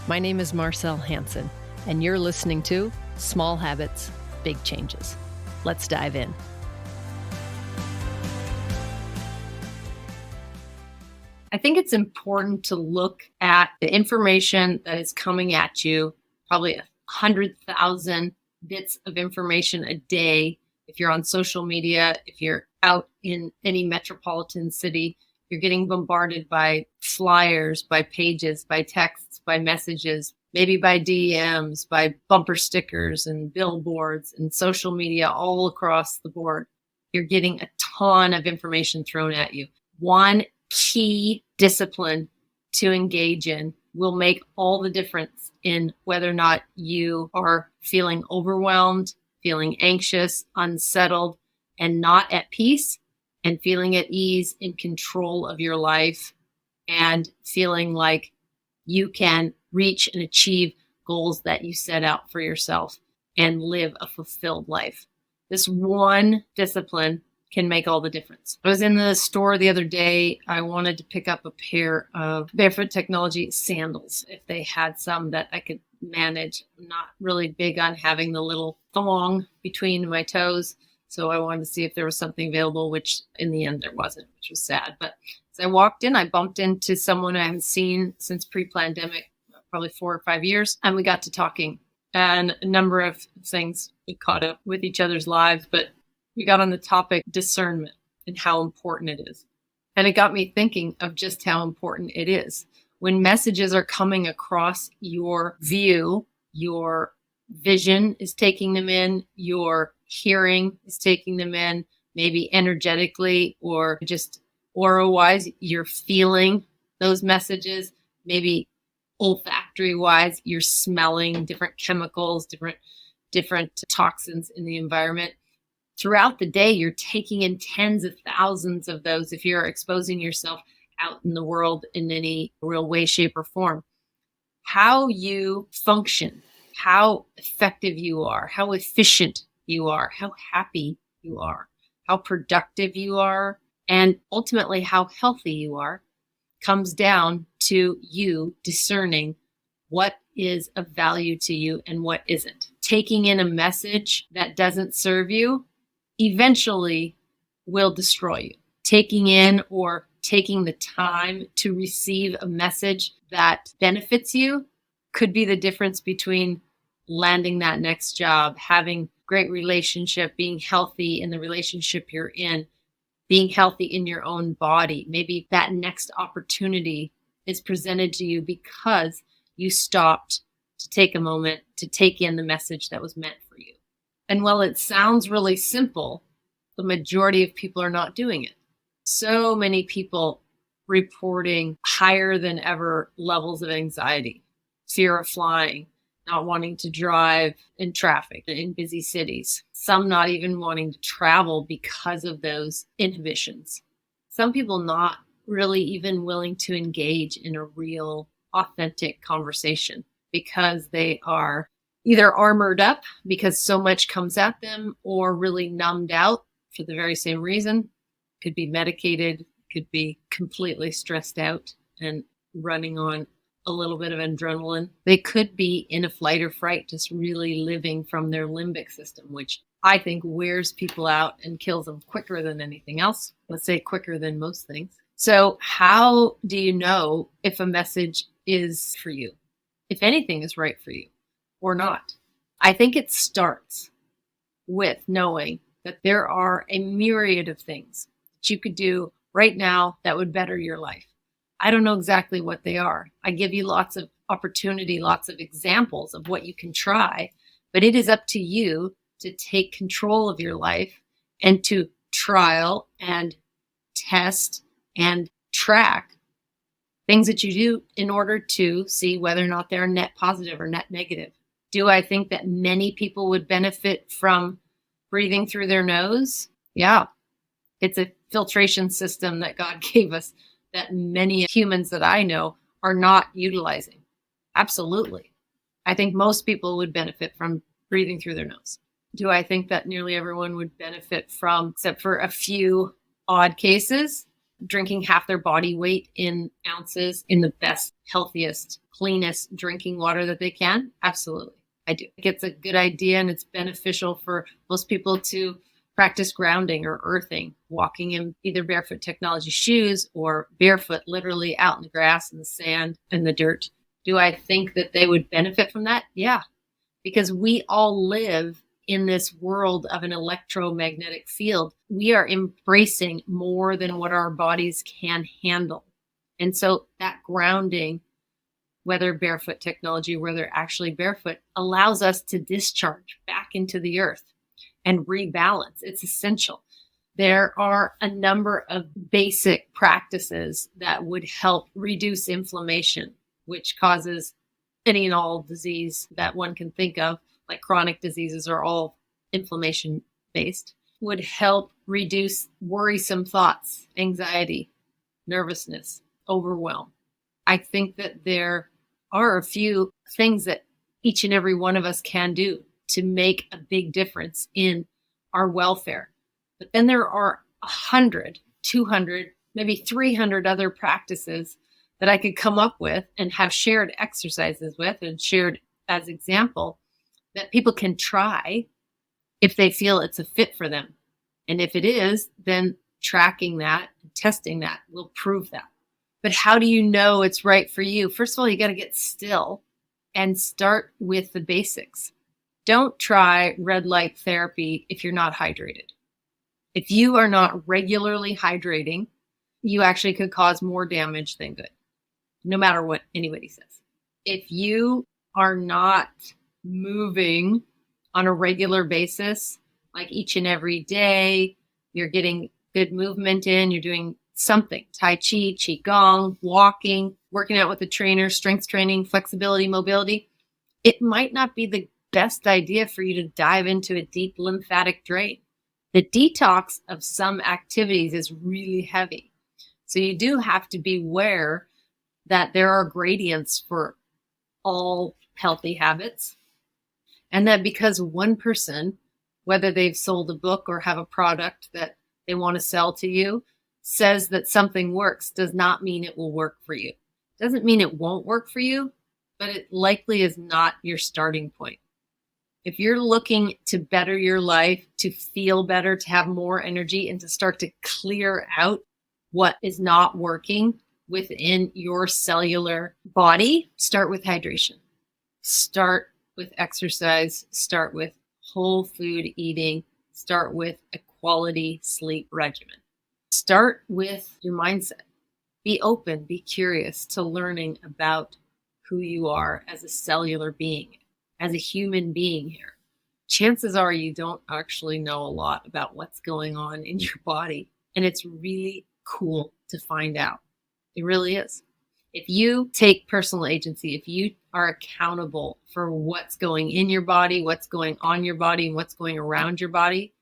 My name is Marcell Hansen, and you're listening to Small Habits, Big Changes. Let's dive in. I think it's important to look at the information that is coming at you, probably 100,000 bits of information a day. If you're on social media, if you're out in any metropolitan city, you're getting bombarded by flyers, by pages, by texts, by messages, maybe by DMs, by bumper stickers and billboards and social media all across the board. You're getting a ton of information thrown at you. One key discipline to engage in will make all the difference in whether or not you are feeling overwhelmed, feeling anxious, unsettled, and not at peace, and feeling at ease, in control of your life, and feeling like you can reach and achieve goals that you set out for yourself and live a fulfilled life. This one discipline can make all the difference. I was in the store the other day. I wanted to pick up a pair of Barefoot Technology sandals if they had some that I could manage. I'm not really big on having the little thong between my toes. So I wanted to see if there was something available, which in the end there wasn't, which was sad. But as I walked in, I bumped into someone I haven't seen since pre-pandemic, probably 4 or 5 years. And we got to talking, and a number of things we caught up with each other's lives. But we got on the topic discernment and how important it is. And it got me thinking of just how important it is. When messages are coming across your view, your vision is taking them in, your hearing is taking them in, maybe energetically or just aura-wise, you're feeling those messages, maybe olfactory-wise, you're smelling different chemicals, different toxins in the environment. Throughout the day, you're taking in tens of thousands of those if you're exposing yourself out in the world in any real way, shape, or form. How you function, how effective you are, how efficient you are, how happy you are, how productive you are, and ultimately how healthy you are, comes down to you discerning what is of value to you and what isn't. Taking in a message that doesn't serve you eventually will destroy you. Taking in or taking the time to receive a message that benefits you could be the difference between landing that next job, having great relationship, being healthy in the relationship you're in, being healthy in your own body. Maybe that next opportunity is presented to you because you stopped to take a moment to take in the message that was meant for you. And while it sounds really simple, the majority of people are not doing it. So many people reporting higher than ever levels of anxiety, fear of flying, not wanting to drive in traffic in busy cities, some not even wanting to travel because of those inhibitions. Some people not really even willing to engage in a real, authentic conversation because they are either armored up because so much comes at them or really numbed out for the very same reason. Could be medicated, could be completely stressed out and running on a little bit of adrenaline. They could be in a flight or fright, just really living from their limbic system, which I think wears people out and kills them quicker than anything else. Let's say quicker than most things. So how do you know if a message is for you? If anything is right for you or not? I think it starts with knowing that there are a myriad of things that you could do right now that would better your life. I don't know exactly what they are. I give you lots of opportunity, lots of examples of what you can try, but it is up to you to take control of your life and to trial and test and track things that you do in order to see whether or not they're net positive or net negative. Do I think that many people would benefit from breathing through their nose? Yeah. It's a filtration system that God gave us that many humans that I know are not utilizing. Absolutely. I think most people would benefit from breathing through their nose. Do I think that nearly everyone would benefit from, except for a few odd cases? drinking half their body weight in ounces in the best, healthiest, cleanest drinking water that they can? Absolutely. I do. It's a good idea, and it's beneficial for most people to practice grounding or earthing, walking in either barefoot technology shoes or barefoot, literally out in the grass and the sand and the dirt. Do I think that they would benefit from that? Yeah, because we all live in this world of an electromagnetic field. We are embracing more than what our bodies can handle. And so that grounding, whether barefoot technology, whether actually barefoot, allows us to discharge back into the earth and rebalance. It's essential. There are a number of basic practices that would help reduce inflammation, which causes any and all disease that one can think of, like chronic diseases are all inflammation based, would help reduce worrisome thoughts, anxiety, nervousness, overwhelm. I think that there are a few things that each and every one of us can do to make a big difference in our welfare. But then there are 100, 200, maybe 300 other practices that I could come up with and have shared exercises with and shared as example that people can try if they feel it's a fit for them. And if it is, then tracking that, testing that will prove that. But how do you know it's right for you? First of all, you got to get still and start with the basics. Don't try red light therapy if you're not hydrated. If you are not regularly hydrating, you actually could cause more damage than good, no matter what anybody says. If you are not moving on a regular basis, like each and every day, you're getting good movement in, you're doing something, Tai Chi, Qigong, walking, working out with a trainer, strength training, flexibility, mobility, it might not be the best idea for you to dive into a deep lymphatic drain. The detox of some activities is really heavy. So you do have to be aware that there are gradients for all healthy habits. And that because one person, whether they've sold a book or have a product that they want to sell to you, says that something works does not mean it will work for you. Doesn't mean it won't work for you, but it likely is not your starting point. If you're looking to better your life, to feel better, to have more energy, and to start to clear out what is not working within your cellular body, start with hydration. Start with exercise. Start with whole food eating. Start with a quality sleep regimen. Start with your mindset. Be open, be curious to learning about who you are as a cellular being, as a human being here. Chances are you don't actually know a lot about what's going on in your body, and it's really cool to find out. It really is. If you take personal agency, if you are accountable for what's going in your body, what's going on your body, and what's going around your body,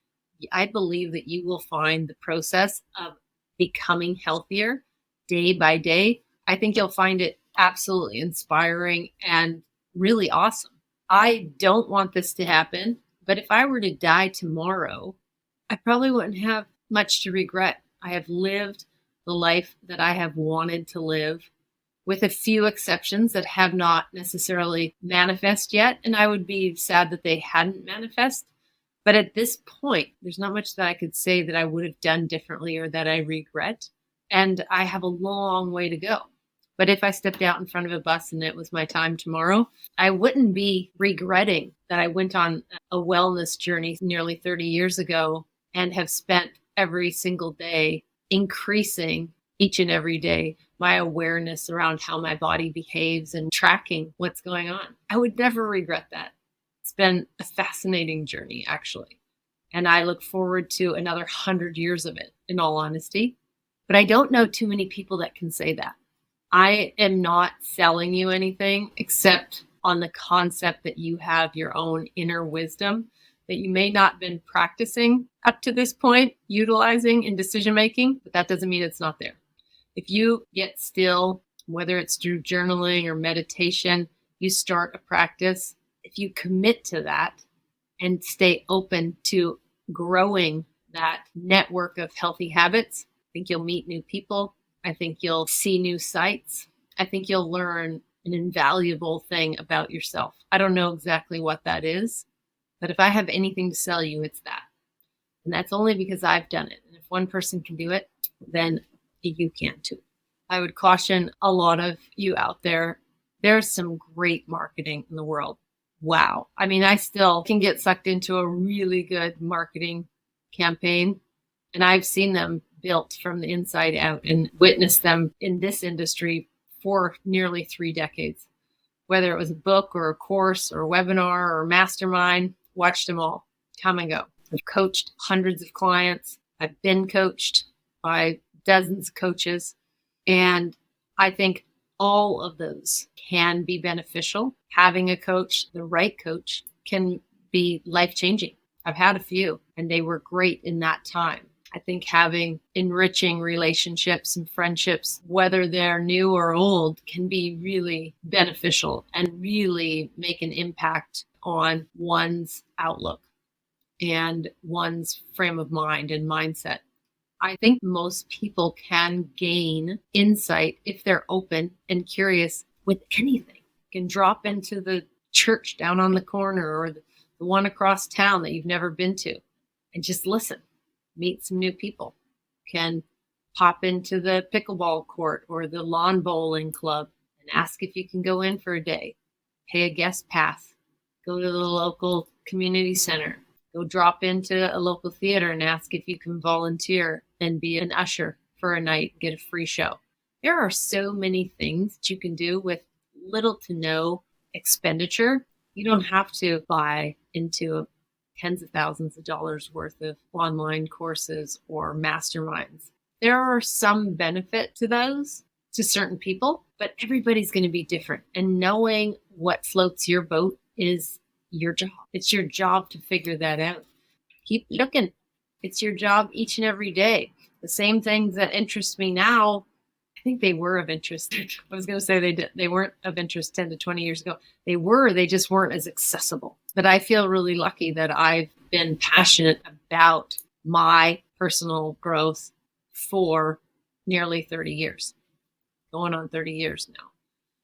I believe that you will find the process of becoming healthier day by day. I think you'll find it absolutely inspiring and really awesome. I don't want this to happen, but if I were to die tomorrow, I probably wouldn't have much to regret. I have lived the life that I have wanted to live, with a few exceptions that have not necessarily manifest yet. And I would be sad that they hadn't manifest. But at this point, there's not much that I could say that I would have done differently or that I regret. And I have a long way to go. But if I stepped out in front of a bus and it was my time tomorrow, I wouldn't be regretting that I went on a wellness journey nearly 30 years ago and have spent every single day increasing each and every day my awareness around how my body behaves and tracking what's going on. I would never regret that. It's been a fascinating journey, actually. And I look forward to another 100 years of it, in all honesty. But I don't know too many people that can say that. I am not selling you anything except on the concept that you have your own inner wisdom that you may not have been practicing up to this point, utilizing in decision making, but that doesn't mean it's not there. If you get still, whether it's through journaling or meditation, you start a practice. If you commit to that and stay open to growing that network of healthy habits, think you'll meet new people. I think you'll see new sights. I think you'll learn an invaluable thing about yourself. I don't know exactly what that is, but if I have anything to sell you, it's that. And that's only because I've done it. And if one person can do it, then you can too. I would caution a lot of you out there. There's some great marketing in the world. Wow. I mean, I still can get sucked into a really good marketing campaign, and I've seen them built from the inside out and witnessed them in this industry for nearly 3 decades. Whether it was a book or a course or a webinar or a mastermind, watched them all come and go. I've coached hundreds of clients. I've been coached by dozens of coaches. And I think all of those can be beneficial. Having a coach, the right coach, can be life-changing. I've had a few, and they were great in that time. I think having enriching relationships and friendships, whether they're new or old, can be really beneficial and really make an impact on one's outlook and one's frame of mind and mindset. I think most people can gain insight if they're open and curious with anything. You can drop into the church down on the corner or the one across town that you've never been to and just listen, meet some new people. You can pop into the pickleball court or the lawn bowling club and ask if you can go in for a day, pay a guest pass, go to the local community center, go drop into a local theater and ask if you can volunteer and be an usher for a night, get a free show. There are so many things that you can do with little to no expenditure. You don't have to buy into tens of thousands of dollars worth of online courses or masterminds. There are some benefit to those to certain people, but everybody's going to be different. And knowing what floats your boat is your job. It's your job to figure that out. Keep looking. It's your job each and every day. The same things that interest me now, I think they were of interest. I was going to say they weren't of interest 10 to 20 years ago. They just weren't as accessible. But I feel really lucky that I've been passionate about my personal growth for nearly 30 years, going on 30 years now.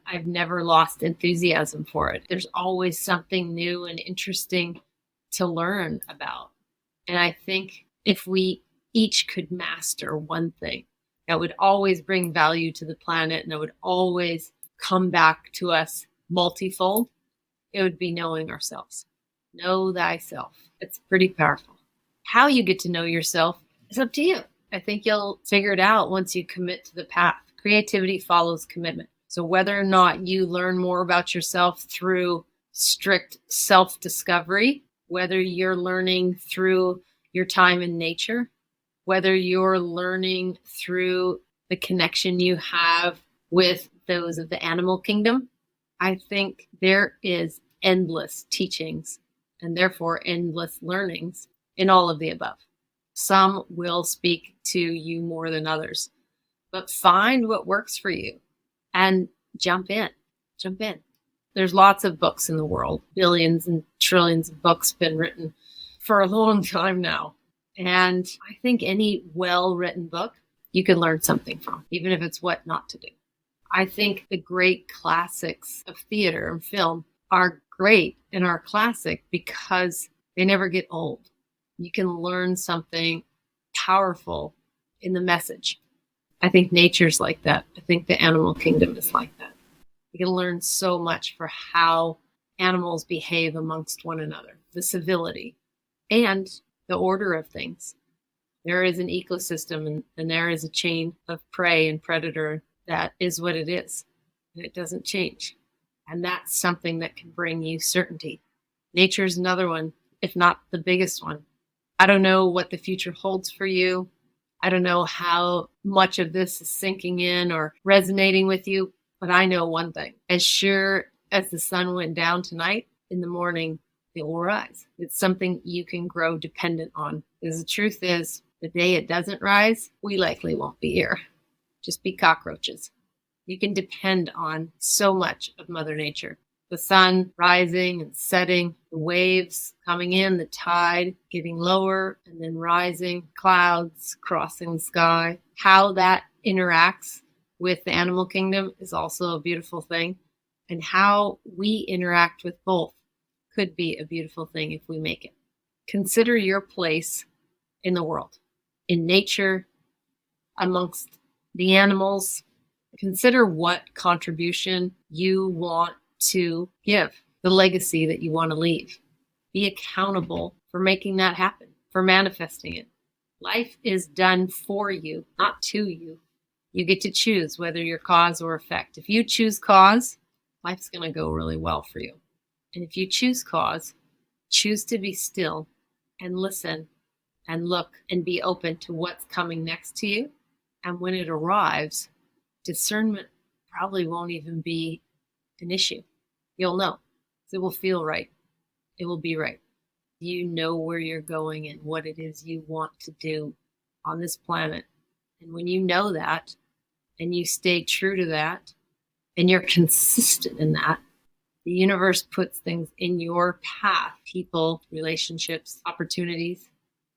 I've never lost enthusiasm for it. There's always something new and interesting to learn about. And I think if we each could master one thing that would always bring value to the planet and that would always come back to us multifold, it would be knowing ourselves. Know thyself. It's pretty powerful. How you get to know yourself is up to you. I think you'll figure it out once you commit to the path. Creativity follows commitment. So whether or not you learn more about yourself through strict self-discovery, whether you're learning through your time in nature, whether you're learning through the connection you have with those of the animal kingdom, I think there is endless teachings and therefore endless learnings in all of the above. Some will speak to you more than others, but find what works for you and jump in. Jump in. There's lots of books in the world, billions and trillions of books been written for a long time now. And I think any well-written book you can learn something from, even if it's what not to do. I think the great classics of theater and film are great and are classic because they never get old. You can learn something powerful in the message. I think nature's like that. I think the animal kingdom is like that. You can learn so much for how animals behave amongst one another, the civility and the order of things. There is an ecosystem and there is a chain of prey and predator that is what it is. And it doesn't change. And that's something that can bring you certainty. Nature is another one, if not the biggest one. I don't know what the future holds for you. I don't know how much of this is sinking in or resonating with you, but I know one thing. As sure as the sun went down tonight, in the morning, it will rise. It's something you can grow dependent on. Because the truth is, the day it doesn't rise, we likely won't be here. Just be cockroaches. You can depend on so much of Mother Nature. The sun rising and setting, the waves coming in, the tide getting lower and then rising, clouds crossing the sky. How that interacts with the animal kingdom is also a beautiful thing. And how we interact with both could be a beautiful thing if we make it. Consider your place in the world, in nature, amongst the animals. Consider what contribution you want to give, the legacy that you want to leave. Be accountable for making that happen, for manifesting it. Life is done for you, not to you. You get to choose whether you're cause or effect. If you choose cause, life's going to go really well for you. And if you choose cause, choose to be still and listen and look and be open to what's coming next to you. And when it arrives, discernment probably won't even be an issue. You'll know. It will feel right. It will be right. You know where you're going and what it is you want to do on this planet. And when you know that and you stay true to that and you're consistent in that, the universe puts things in your path, people, relationships, opportunities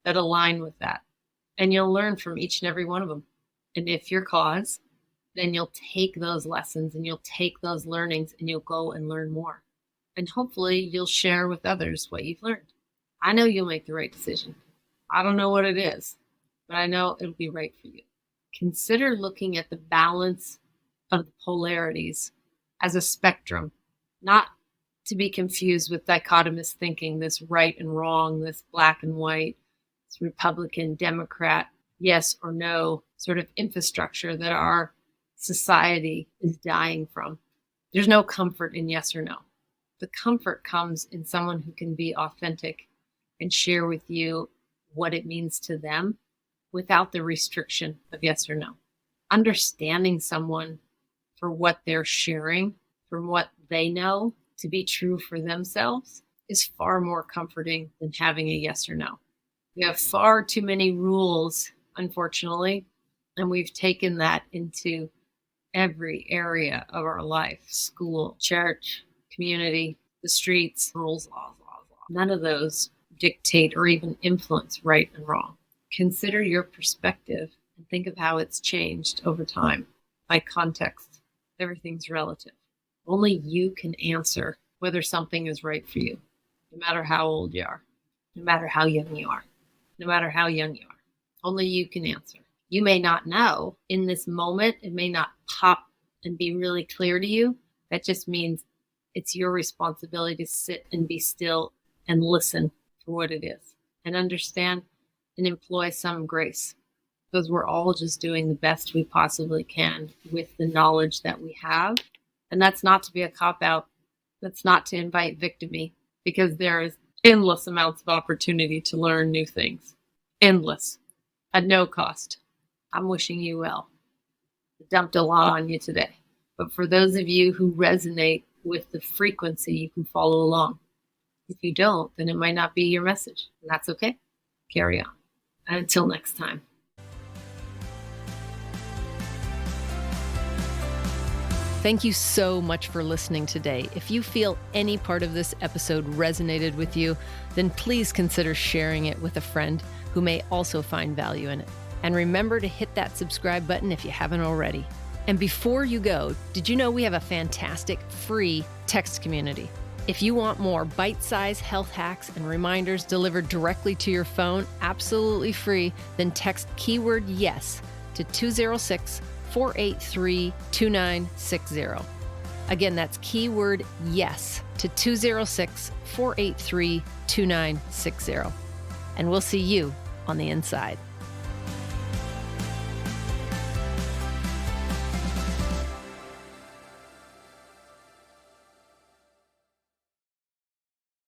that align with that. And you'll learn from each and every one of them. And if you're cause, then you'll take those lessons and you'll take those learnings and you'll go and learn more. And hopefully you'll share with others what you've learned. I know you'll make the right decision. I don't know what it is, but I know it'll be right for you. Consider looking at the balance of the polarities as a spectrum, not to be confused with dichotomous thinking, this right and wrong, this black and white, this Republican, Democrat, yes or no sort of infrastructure that our society is dying from. There's no comfort in yes or no. The comfort comes in someone who can be authentic and share with you what it means to them without the restriction of yes or no. Understanding someone for what they're sharing, from what they know to be true for themselves, is far more comforting than having a yes or no. We have far too many rules, unfortunately, and we've taken that into every area of our life: school, church, community, the streets, rules, laws. None of those dictate or even influence right and wrong. Consider your perspective and think of how it's changed over time by context. Everything's relative. Only you can answer whether something is right for you, no matter how old you are, no matter how young you are, no matter how young you are. Only you can answer. You may not know in this moment. It may not pop and be really clear to you. That just means it's your responsibility to sit and be still and listen for what it is and understand and employ some grace, because we're all just doing the best we possibly can with the knowledge that we have. And that's not to be a cop-out. That's not to invite victimy, because there is endless amounts of opportunity to learn new things. Endless. At no cost. I'm wishing you well. I dumped a lot on you today. But for those of you who resonate with the frequency, you can follow along. If you don't, then it might not be your message. And that's okay. Carry on. And until next time. Thank you so much for listening today. If you feel any part of this episode resonated with you, then please consider sharing it with a friend who may also find value in it. And remember to hit that subscribe button if you haven't already. And before you go, did you know we have a fantastic free text community? If you want more bite-sized health hacks and reminders delivered directly to your phone, absolutely free, then text keyword YES to 206-483-2960. Again, that's keyword YES to 206-483-2960. And we'll see you on the inside.